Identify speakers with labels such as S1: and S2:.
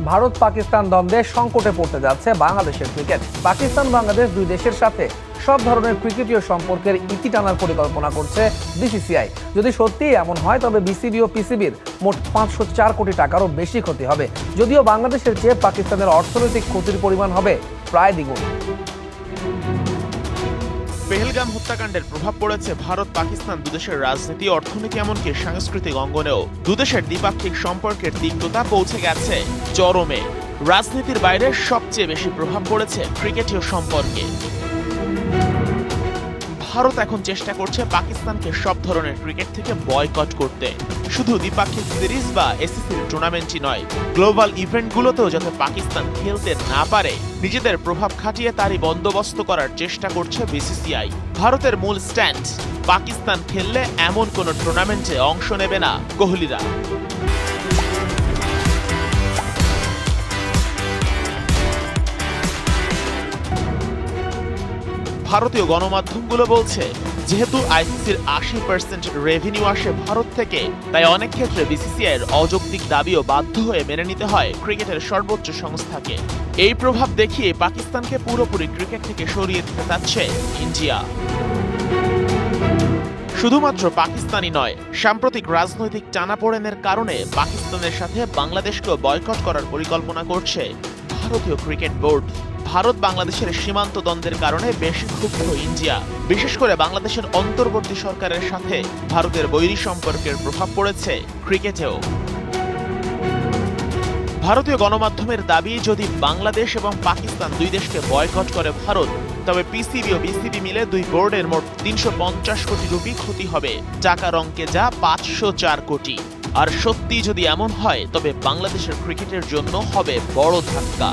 S1: ভারত পাকিস্তান দ্বন্দ্বে সংকটে পড়তে যাচ্ছে বাংলাদেশের ক্রিকেট। পাকিস্তান বাংলাদেশ দুই দেশের সাথে সব ধরনের ক্রিকেটীয় সম্পর্কের ইতি টানার পরিকল্পনা করছে বিসিসিআই। যদি সত্যিই এমন হয় তবে বিসিবি ও পিসিবির মোট 504 কোটি টাকারও বেশি ক্ষতি হবে। যদিও বাংলাদেশের চেয়ে পাকিস্তানের অর্থনৈতিক ক্ষতির পরিমাণ হবে প্রায় দ্বিগুণ।
S2: পেহেলগাম হত্যাকাণ্ডের প্রভাব পড়েছে ভারত পাকিস্তান দুদেশের রাজনীতি, অর্থনীতি, এমনকি সাংস্কৃতিক অঙ্গনেও। দুদেশের দ্বিপাক্ষিক সম্পর্কের তিক্ততা পৌঁছে গেছে চরমে। রাজনীতির বাইরে সবচেয়ে বেশি প্রভাব পড়েছে ক্রিকেটীয় সম্পর্কে। ভারত এখন চেষ্টা করছে পাকিস্তানকে সব ধরনের ক্রিকেট থেকে বয়কট করতে। শুধু দ্বিপাক্ষিক সিরিজ বা এসিসির টুর্নামেন্টই নয়, গ্লোবাল ইভেন্টগুলোতেও যাতে পাকিস্তান খেলতে না পারে, নিজেদের প্রভাব খাটিয়ে তারই বন্দোবস্ত করার চেষ্টা করছে বিসিসিআই। ভারতের মূল স্ট্যান্ড, পাকিস্তান খেললে এমন কোনো টুর্নামেন্টে অংশ নেবে না কোহলিরা। ভারতীয় গণমাধ্যমগুলো বলছে, যেহেতু আইসিসির 80% রেভিনিউ আসে ভারত থেকে, তাই অনেক ক্ষেত্রে বিসিসিআইয়ের অযৌক্তিক দাবিও বাধ্য হয়ে মেনে নিতে হয় ক্রিকেটের সর্বোচ্চ সংস্থাকে। এই প্রভাব দেখিয়ে পাকিস্তানকে পুরোপুরি ক্রিকেট থেকে সরিয়ে দিতে চাচ্ছে ইন্ডিয়া। শুধুমাত্র পাকিস্তানই নয়, সাম্প্রতিক রাজনৈতিক টানাপোড়েনের কারণে পাকিস্তানের সাথে বাংলাদেশকেও বয়কট করার পরিকল্পনা করছে ভারতীয় ক্রিকেট বোর্ড। ভারত বাংলাদেশের সীমান্ত দ্বন্দ্বের কারণে বেশি ক্ষুব্ধ ইন্ডিয়া। বিশেষ করে বাংলাদেশের অন্তর্বর্তী সরকারের সাথে ভারতের বৈরী সম্পর্কের প্রভাব পড়েছে ক্রিকেটেও। ভারতীয় গণমাধ্যমের দাবি, যদি বাংলাদেশ এবং পাকিস্তান দুই দেশকে বয়কট করে ভারত, তবে পিসিবি ও বিসিবি মিলে দুই বোর্ডের মোট 350 কোটি রুপি ক্ষতি হবে। টাকার অঙ্কে যা 504 কোটি। আর সত্যি যদি এমন হয় তবে বাংলাদেশের ক্রিকেটের জন্য হবে বড় ধাক্কা।